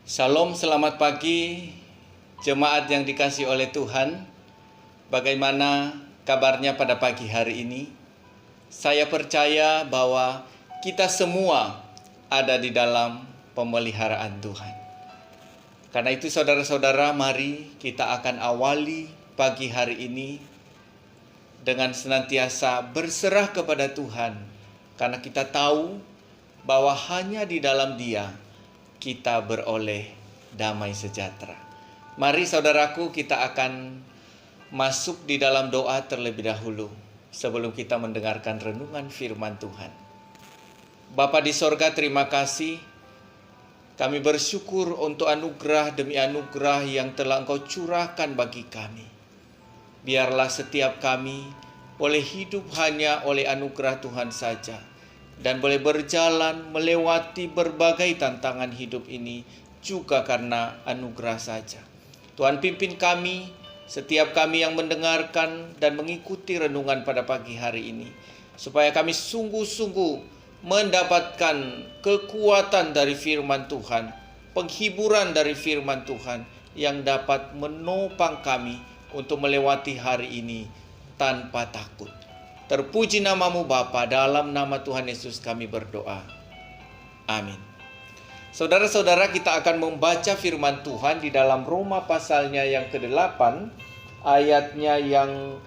Shalom, selamat pagi jemaat yang dikasihi oleh Tuhan. Bagaimana kabarnya pada pagi hari ini? Saya percaya bahwa kita semua ada di dalam pemeliharaan Tuhan. Karena itu saudara-saudara, mari kita akan awali pagi hari ini dengan senantiasa berserah kepada Tuhan. Karena kita tahu bahwa hanya di dalam Dia kita beroleh damai sejahtera. Mari saudaraku, kita akan masuk di dalam doa terlebih dahulu sebelum kita mendengarkan renungan firman Tuhan. Bapa di sorga, terima kasih. Kami bersyukur untuk anugerah demi anugerah yang telah Engkau curahkan bagi kami. Biarlah setiap kami boleh hidup hanya oleh anugerah Tuhan saja, dan boleh berjalan melewati berbagai tantangan hidup ini juga karena anugerah saja. Tuhan, pimpin kami, setiap kami yang mendengarkan dan mengikuti renungan pada pagi hari ini, supaya kami sungguh-sungguh mendapatkan kekuatan dari firman Tuhan, penghiburan dari firman Tuhan yang dapat menopang kami untuk melewati hari ini tanpa takut. Terpuji namamu Bapa, dalam nama Tuhan Yesus kami berdoa. Amin. Saudara-saudara, kita akan membaca firman Tuhan di dalam Roma pasalnya yang ke-8, ayatnya yang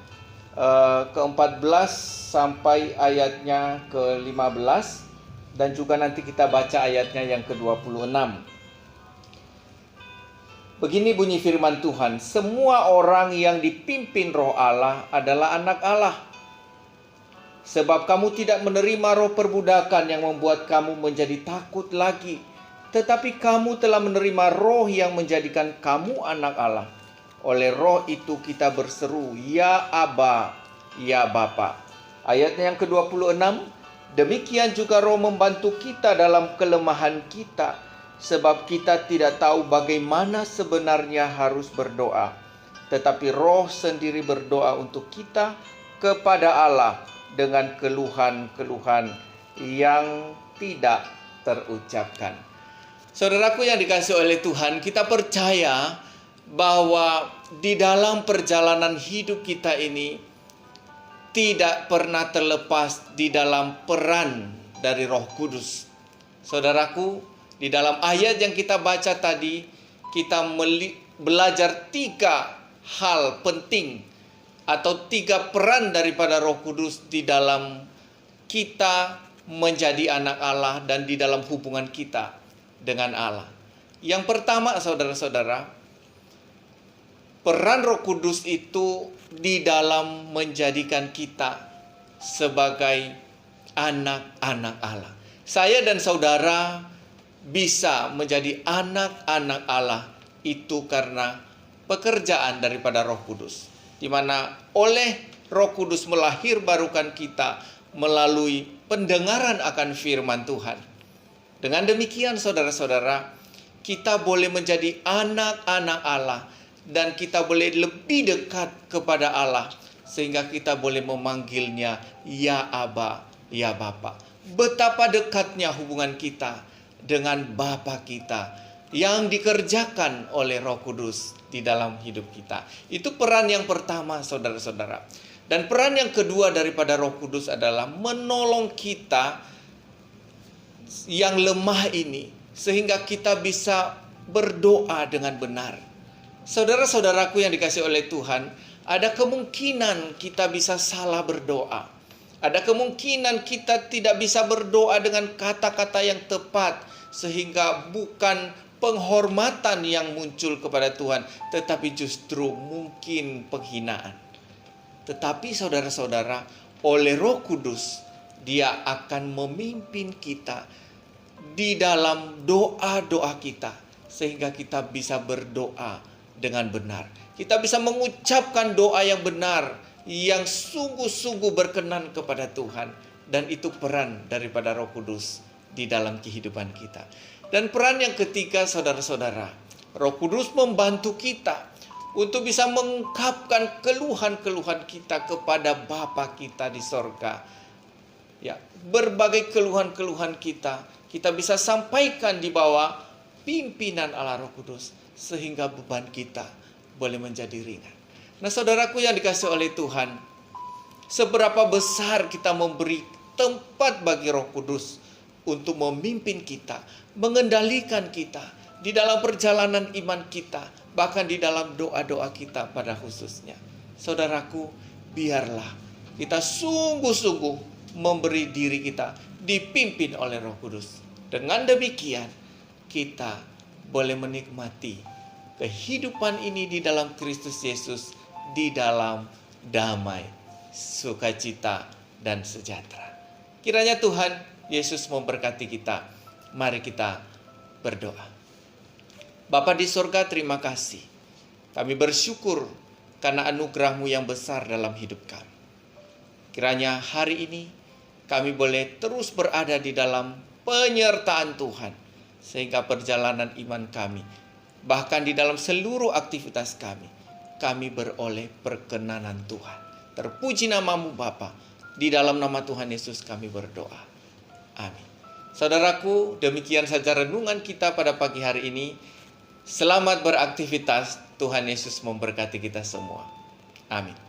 ke-14 sampai ayatnya ke-15, dan juga nanti kita baca ayatnya yang ke-26. Begini bunyi firman Tuhan, semua orang yang dipimpin Roh Allah adalah anak Allah. Sebab kamu tidak menerima roh perbudakan yang membuat kamu menjadi takut lagi, tetapi kamu telah menerima roh yang menjadikan kamu anak Allah. Oleh roh itu kita berseru, Ya Aba, Ya Bapa. Ayatnya yang ke-26, demikian juga roh membantu kita dalam kelemahan kita, sebab kita tidak tahu bagaimana sebenarnya harus berdoa. Tetapi roh sendiri berdoa untuk kita kepada Allah dengan keluhan-keluhan yang tidak terucapkan. Saudaraku yang dikasihi oleh Tuhan, kita percaya bahwa di dalam perjalanan hidup kita ini tidak pernah terlepas di dalam peran dari Roh Kudus. Saudaraku, di dalam ayat yang kita baca tadi, kita belajar 3 hal penting atau 3 peran daripada Roh Kudus di dalam kita menjadi anak Allah dan di dalam hubungan kita dengan Allah. Yang pertama, saudara-saudara, peran Roh Kudus itu di dalam menjadikan kita sebagai anak-anak Allah. Saya dan saudara bisa menjadi anak-anak Allah itu karena pekerjaan daripada Roh Kudus, di mana oleh Roh Kudus melahirbarukan kita melalui pendengaran akan firman Tuhan. Dengan demikian saudara-saudara, kita boleh menjadi anak-anak Allah dan kita boleh lebih dekat kepada Allah sehingga kita boleh memanggilnya Ya Aba, Ya Bapa. Betapa dekatnya hubungan kita dengan Bapa kita yang dikerjakan oleh Roh Kudus di dalam hidup kita. Itu peran yang pertama, saudara-saudara. Dan peran yang kedua daripada Roh Kudus adalah menolong kita yang lemah ini sehingga kita bisa berdoa dengan benar. Saudara-saudaraku yang dikasihi oleh Tuhan, ada kemungkinan kita bisa salah berdoa. Ada kemungkinan kita tidak bisa berdoa dengan kata-kata yang tepat sehingga bukan penghormatan yang muncul kepada Tuhan, tetapi justru mungkin penghinaan. Tetapi saudara-saudara, oleh Roh Kudus, Dia akan memimpin kita di dalam doa-doa kita, sehingga kita bisa berdoa dengan benar. Kita bisa mengucapkan doa yang benar, yang sungguh-sungguh berkenan kepada Tuhan. Dan itu peran daripada Roh Kudus di dalam kehidupan kita. Dan peran yang ketiga, saudara-saudara, Roh Kudus membantu kita untuk bisa mengungkapkan keluhan-keluhan kita kepada Bapa kita di sorga. Ya, berbagai keluhan-keluhan kita bisa sampaikan di bawah pimpinan Allah Roh Kudus, sehingga beban kita boleh menjadi ringan. Nah, saudaraku yang dikasihi oleh Tuhan, seberapa besar kita memberi tempat bagi Roh Kudus untuk memimpin kita, mengendalikan kita di dalam perjalanan iman kita, bahkan di dalam doa-doa kita pada khususnya. Saudaraku, biarlah kita sungguh-sungguh memberi diri kita dipimpin oleh Roh Kudus. Dengan demikian, kita boleh menikmati kehidupan ini di dalam Kristus Yesus, di dalam damai, sukacita, dan sejahtera. Kiranya Tuhan Yesus memberkati kita. Mari kita berdoa. Bapa di sorga, terima kasih. Kami bersyukur karena anugerah-Mu yang besar dalam hidup kami. Kiranya hari ini kami boleh terus berada di dalam penyertaan Tuhan, sehingga perjalanan iman kami, bahkan di dalam seluruh aktivitas kami beroleh perkenanan Tuhan. Terpuji nama-Mu Bapa. Di dalam nama Tuhan Yesus kami berdoa. Amin. Saudaraku, demikian saja renungan kita pada pagi hari ini. Selamat beraktivitas. Tuhan Yesus memberkati kita semua. Amin.